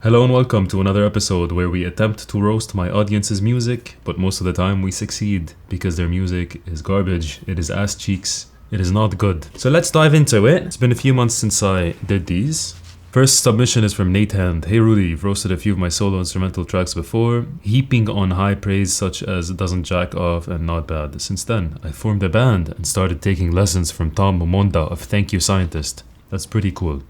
Hello and welcome to another episode where we attempt to roast my audience's music, but most of the time we succeed because their music is garbage, it is ass cheeks, it is not good. So let's dive into it. It's been a few months since I did these. First submission is from Nate Hand. Hey Rudy, you've roasted a few of my solo instrumental tracks before, heaping on high praise such as Doesn't Jack Off and Not Bad. Since then, I formed a band and started taking lessons from Tom Momonda of Thank You Scientist. That's pretty cool.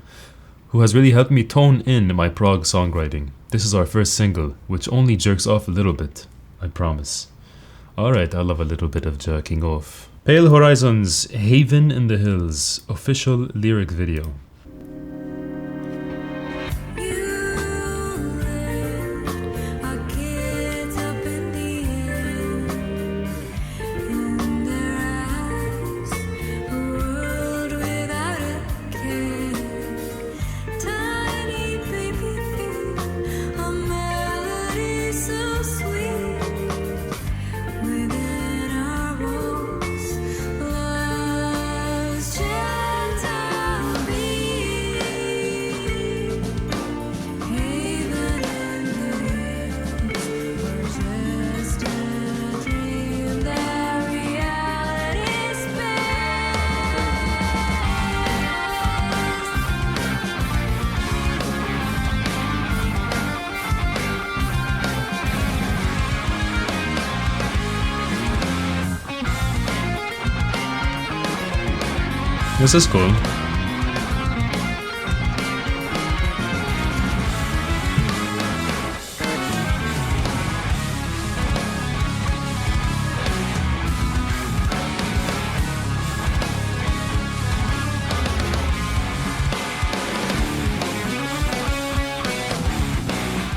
Who has really helped me tone in my prog songwriting. This is our first single, which only jerks off a little bit, I promise. Alright, I love a little bit of jerking off. Pale Horizons, Haven in the Hills, official lyric video. This is cool.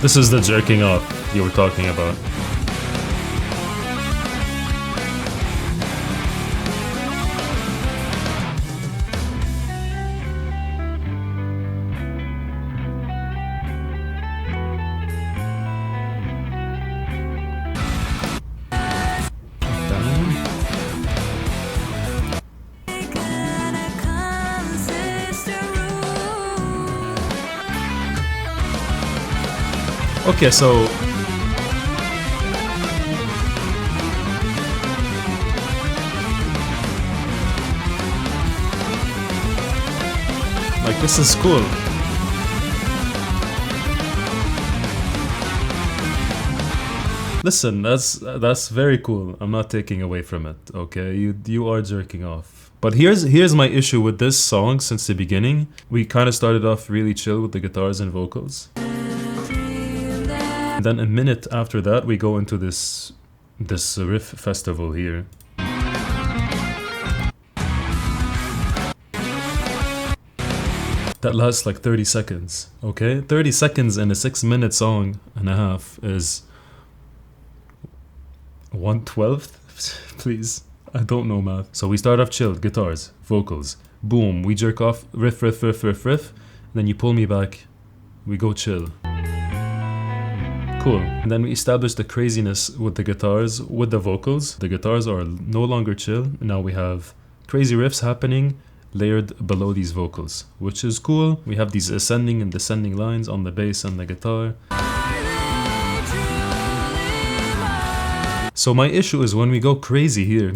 This is the jerking off you were talking about. Okay, so like this is cool. Listen, that's very cool. I'm not taking away from it. Okay, you are jerking off. But here's my issue with this song since the beginning. We kind of started off really chill with the guitars and vocals. And then a minute after that, we go into this riff festival here. That lasts like 30 seconds, okay? 30 seconds in a 6-minute song and a half is 1/12th? Please, I don't know math. So we start off chilled, guitars, vocals, boom, we jerk off, riff, then you pull me back, we go chill. Cool. And then we establish the craziness with the guitars, with the vocals. The guitars are no longer chill. Now we have crazy riffs happening layered below these vocals, which is cool. We have these ascending and descending lines on the bass and the guitar. So my issue is when we go crazy here.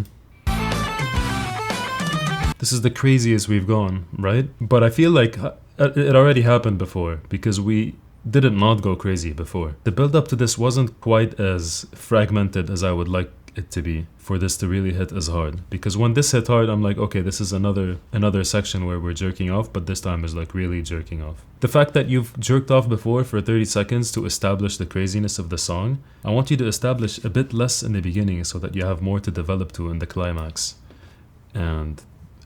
This is the craziest we've gone, right? But I feel like it already happened before because we did not go crazy before. The build up to this wasn't quite as fragmented as I would like it to be for this to really hit as hard. Because when this hit hard, I'm like, okay, this is another section where we're jerking off, but this time is like really jerking off. The fact that you've jerked off before for 30 seconds to establish the craziness of the song, I want you to establish a bit less in the beginning so that you have more to develop to in the climax. And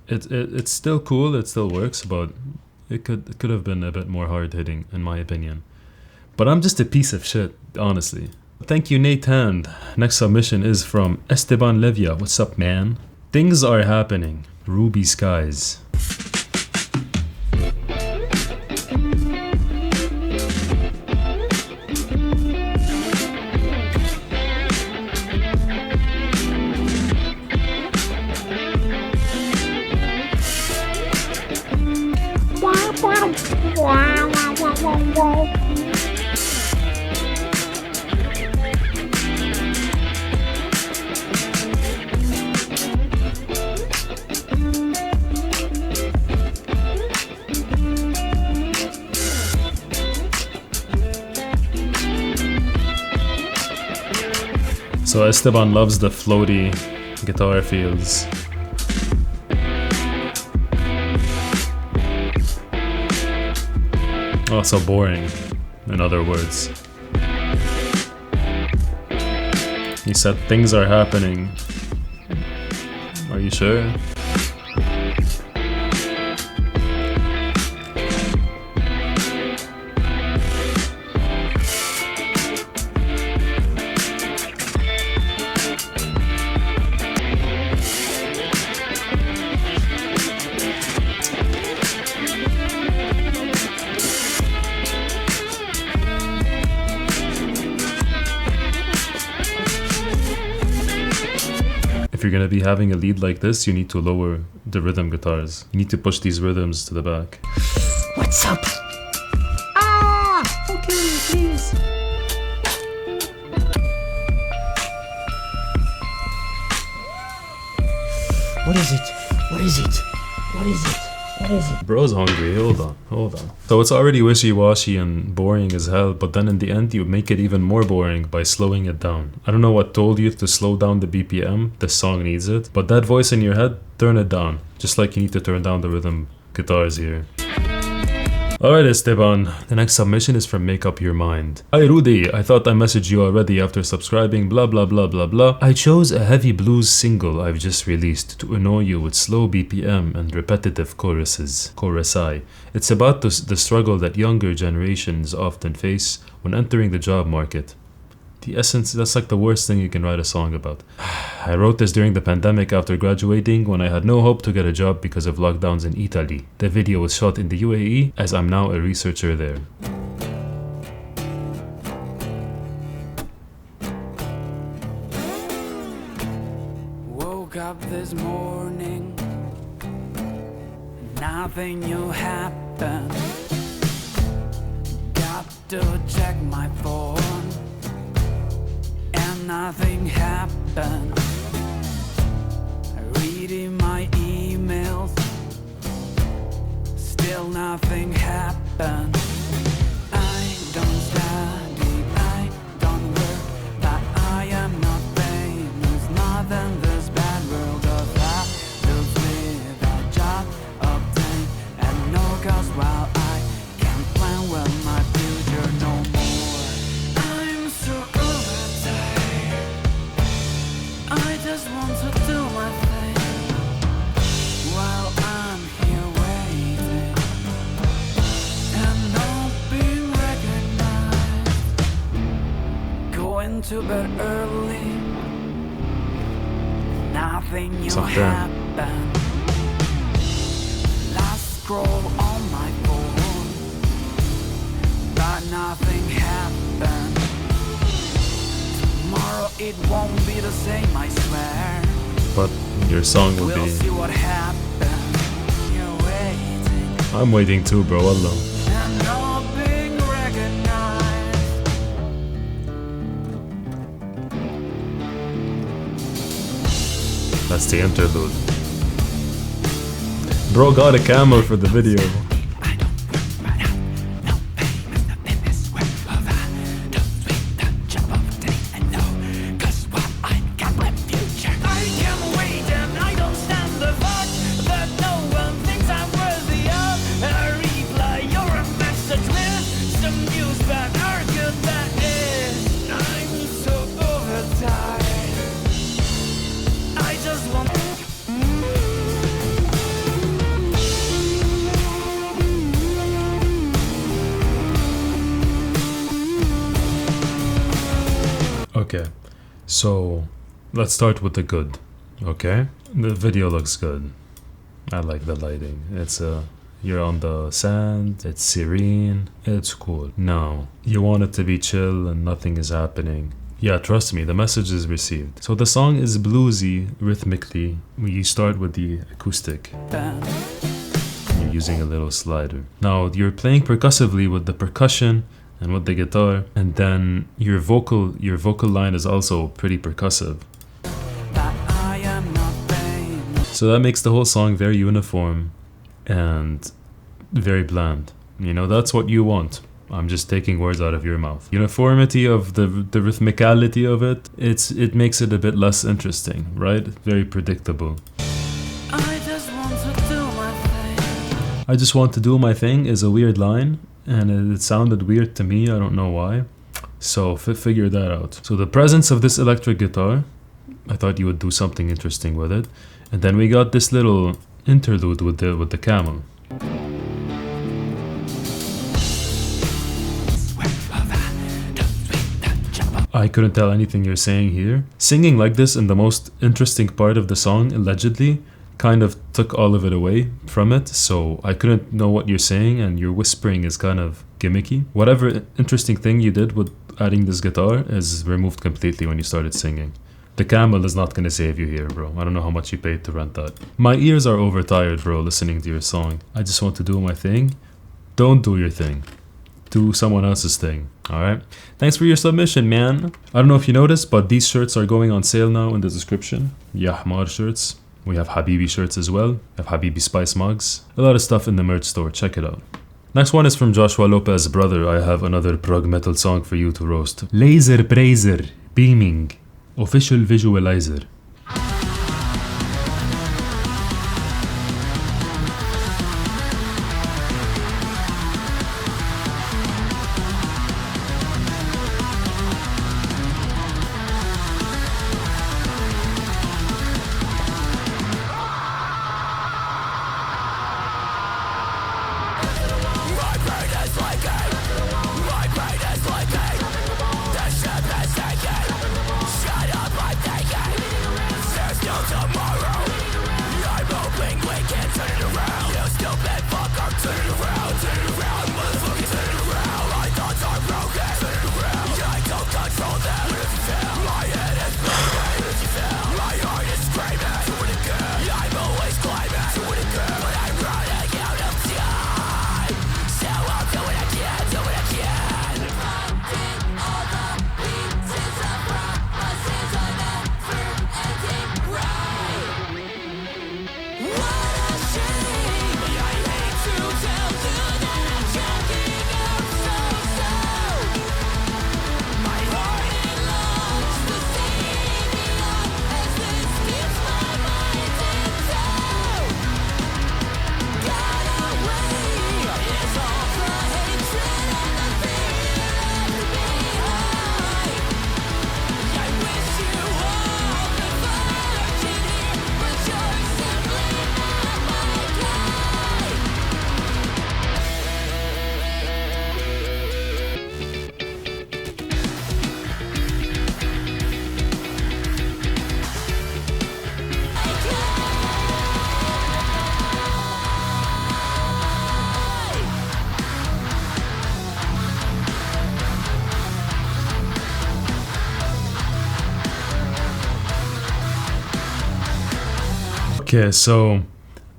it's still cool, it still works, but it could have been a bit more hard-hitting, in my opinion. But I'm just a piece of shit, honestly. Thank you, Nate Hand. Next submission is from Esteban Levia. What's up, man? Things are happening. Ruby skies. So Esteban loves the floaty guitar feels. Oh, so boring, in other words. He said things are happening. Are you sure? If you're gonna be having a lead like this, you need to lower the rhythm guitars. You need to push these rhythms to the back. What's up? Ah! Okay, please. What is it? What is it? What is it? What is it? Bro's hungry, hold on. So it's already wishy-washy and boring as hell, but then in the end you make it even more boring by slowing it down. I don't know what told you to slow down the BPM, the song needs it, but that voice in your head, turn it down. Just like you need to turn down the rhythm guitars here. Alright Esteban, the next submission is from Make Up Your Mind. Hi Rudy, I thought I messaged you already after subscribing, blah blah blah blah blah. I chose a heavy blues single I've just released to annoy you with slow BPM and repetitive chorusi. It's about the struggle that younger generations often face when entering the job market. The essence, that's like the worst thing you can write a song about. I wrote this during the pandemic after graduating when I had no hope to get a job because of lockdowns in Italy. The video was shot in the UAE as I'm now a researcher there. Woke up this morning, nothing new happened. Got to check my phone. Nothing happened. Reading my emails, still nothing happened. I don't study, I don't work, but I am not famous. Not in this bad world of adults with a job obtained and no cause while I can't plan well my future no more. I'm so I just want to do my thing while I'm here waiting and not being recognized. Going to bed early, nothing new happened. Last scroll on my phone, but nothing happened. Tomorrow it won't be the same, I swear. But your song will We'll be... see what happens. You're waiting. I'm waiting too, bro, Allah. And not being recognized. That's the interlude. Bro got a camel for the video. Okay, so let's start with the good, okay? The video looks good. I like the lighting. It's you're on the sand, it's serene, it's cool. Now, you want it to be chill and nothing is happening. Yeah, trust me, the message is received. So the song is bluesy rhythmically. You start with the acoustic. You're using a little slider. Now, you're playing percussively with the percussion and with the guitar, and then your vocal line is also pretty percussive. So that makes the whole song very uniform and very bland. You know, that's what you want. I'm just taking words out of your mouth. Uniformity of the rhythmicality of it, it makes it a bit less interesting, right? Very predictable. I just want to do my thing. I just want to do my thing is a weird line, and it sounded weird to me. I don't know why. So figure that out. So the presence of this electric guitar, I thought you would do something interesting with it. And then we got this little interlude with the camel. I couldn't tell anything you're saying here. Singing like this in the most interesting part of the song, allegedly, kind of took all of it away from it, so I couldn't know what you're saying, and your whispering is kind of gimmicky. Whatever interesting thing you did with adding this guitar is removed completely when you started singing. The camel is not gonna save you here, bro. I don't know how much you paid to rent that. My ears are overtired, bro, listening to your song. I just want to do my thing. Don't do your thing. Do someone else's thing, alright? Thanks for your submission, man. I don't know if you noticed, but these shirts are going on sale now in the description. Yahmar shirts. We have Habibi shirts as well. We have Habibi Spice mugs. A lot of stuff in the merch store. Check it out. Next one is from Joshua Lopez. Brother, I have another prog metal song for you to roast. Laser Praiser. Beaming. Official visualizer. Okay, so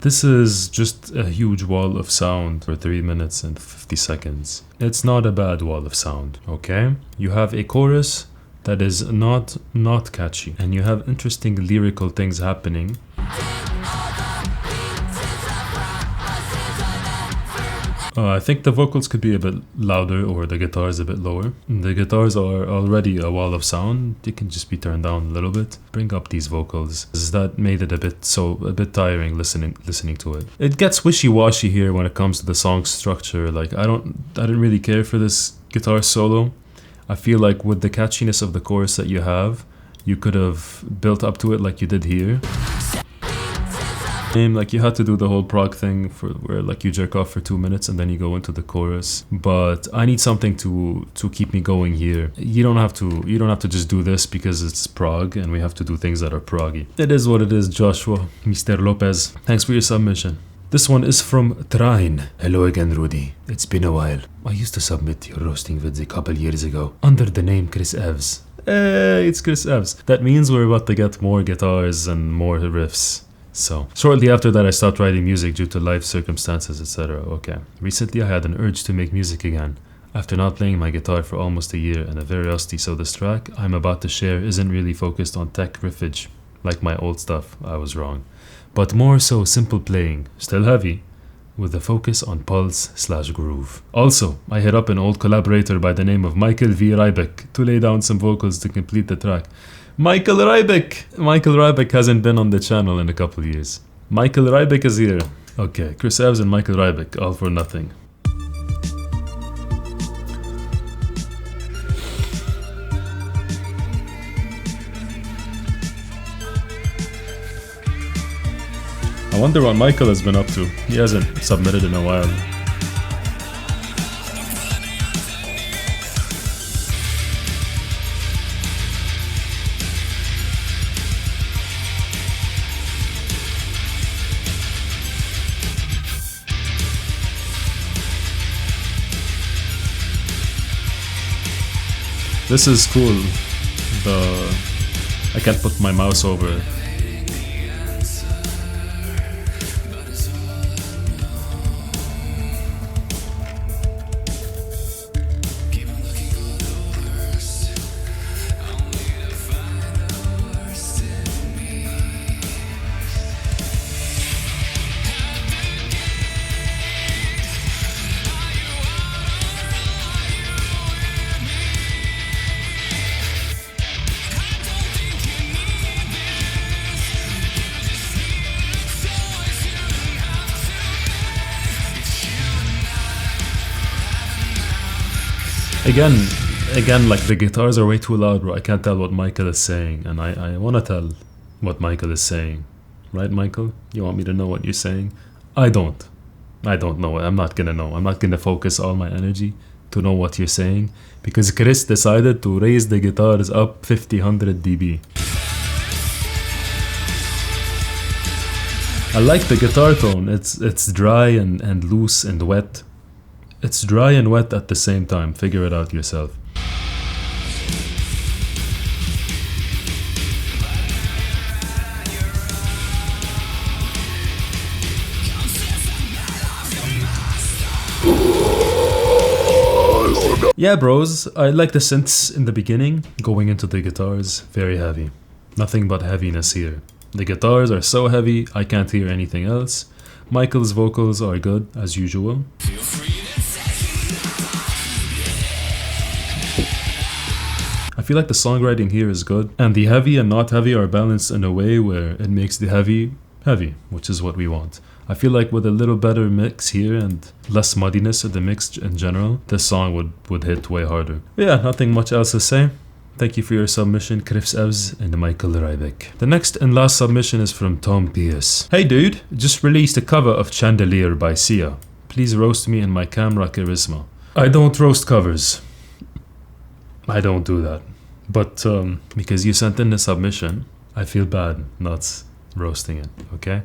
this is just a huge wall of sound for 3 minutes and 50 seconds. It's not a bad wall of sound, okay? You have a chorus that is not catchy, and you have interesting lyrical things happening. I think the vocals could be a bit louder, or the guitars a bit lower. The guitars are already a wall of sound. They can just be turned down a little bit. Bring up these vocals. That made it a bit tiring listening to it. It gets wishy-washy here when it comes to the song structure. Like I didn't really care for this guitar solo. I feel like with the catchiness of the chorus that you have, you could have built up to it like you did here. Like you had to do the whole prog thing for where like you jerk off for 2 minutes and then you go into the chorus. But I need something to keep me going here. You don't have to just do this because it's prog and we have to do things that are proggy. It is what it is, Joshua. Mr. Lopez, thanks for your submission. This one is from Train. Hello again, Rudy. It's been a while. I used to submit your roasting vids a couple years ago under the name Chris Evs. Hey, it's Chris Evs. That means we're about to get more guitars and more riffs. So, shortly after that I stopped writing music due to life circumstances, etc. Okay. Recently I had an urge to make music again. After not playing my guitar for almost a year and a very rusty, so this track I'm about to share isn't really focused on tech riffage like my old stuff. I was wrong. But more so simple playing, still heavy, with a focus on pulse/groove. Also, I hit up an old collaborator by the name of Michael V. Rybeck to lay down some vocals to complete the track. Michael Rybeck hasn't been on the channel in a couple of years. Michael Rybeck is here. Okay, Chris Evans and Michael Rybeck, all for nothing. I wonder what Michael has been up to. He hasn't submitted in a while. This is cool. I can't put my mouse over it. Again, like the guitars are way too loud, bro. I can't tell what Michael is saying, and I want to tell what Michael is saying. Right, Michael? You want me to know what you're saying? I don't know. I'm not gonna know. I'm not gonna focus all my energy to know what you're saying, because Chris decided to raise the guitars up 50-100 dB. I like the guitar tone. It's dry and loose and wet. It's dry and wet at the same time. Figure it out yourself. Yeah, bros, I like the synths in the beginning. Going into the guitars, very heavy. Nothing but heaviness here. The guitars are so heavy, I can't hear anything else. Michael's vocals are good, as usual. I feel like the songwriting here is good, and the heavy and not heavy are balanced in a way where it makes the heavy, which is what we want. I feel like with a little better mix here and less muddiness in the mix in general, this song would hit way harder. But yeah, nothing much else to say. Thank you for your submission, Chris Evs and Michael Rybeck. The next and last submission is from Tom Pierce. Hey dude, just released a cover of Chandelier by Sia. Please roast me in my camera charisma. I don't roast covers. I don't do that. But because you sent in the submission, I feel bad not roasting it, okay?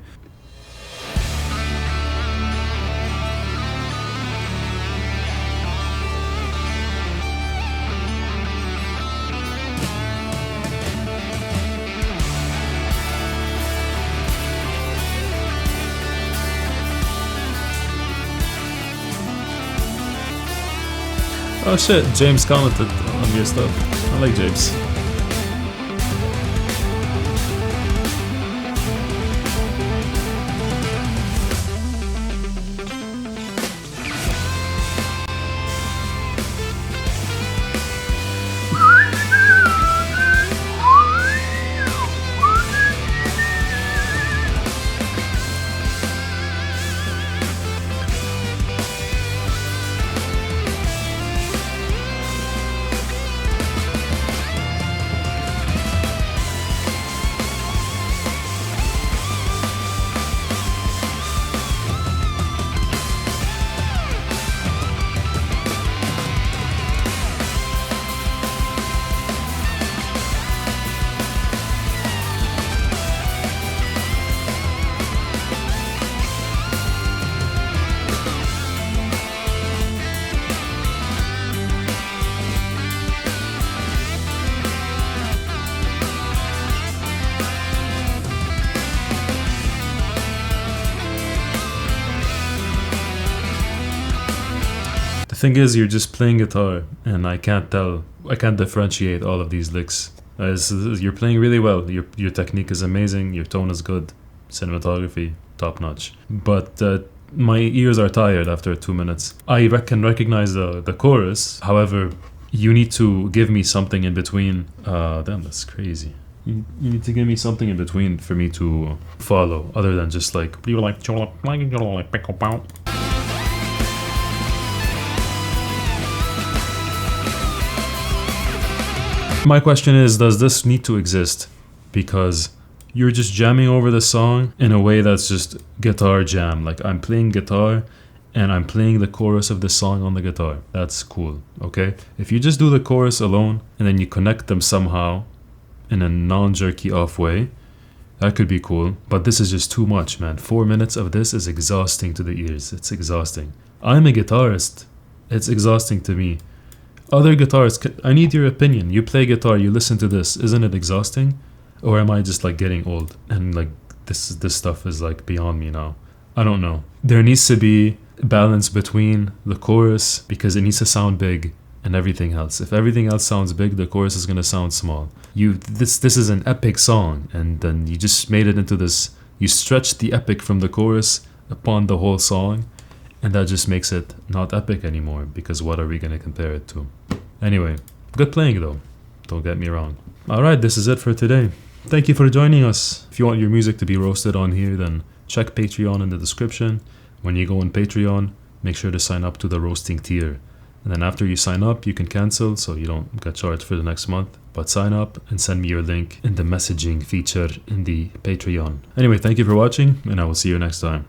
Oh shit, James commented on your stuff. I like James. The thing is, you're just playing guitar, and I can't differentiate all of these licks. You're playing really well. Your technique is amazing. Your tone is good. Cinematography, top notch. But my ears are tired after 2 minutes. I can recognize the chorus. However, you need to give me something in between. Damn, that's crazy. You need to give me something in between for me to follow, other than just like my question is, does this need to exist? Because you're just jamming over the song in a way that's just guitar jam. Like, I'm playing guitar and I'm playing the chorus of the song on the guitar. That's cool, okay? If you just do the chorus alone and then you connect them somehow in a non-jerky off way, that could be cool. But this is just too much, man. 4 minutes of this is exhausting to the ears. It's exhausting. I'm a guitarist. It's exhausting to me. Other guitarists, I need your opinion. You play guitar, you listen to this. Isn't it exhausting? Or am I just like getting old and like this stuff is like beyond me now? I don't know. There needs to be balance between the chorus, because it needs to sound big, and everything else. If everything else sounds big, the chorus is gonna sound small. This is an epic song, and then you just made it into this. You stretched the epic from the chorus upon the whole song, and that just makes it not epic anymore, because what are we gonna compare it to? Anyway, good playing though. Don't get me wrong. Alright, this is it for today. Thank you for joining us. If you want your music to be roasted on here, then check Patreon in the description. When you go on Patreon, make sure to sign up to the roasting tier. And then after you sign up, you can cancel so you don't get charged for the next month. But sign up and send me your link in the messaging feature in the Patreon. Anyway, thank you for watching, and I will see you next time.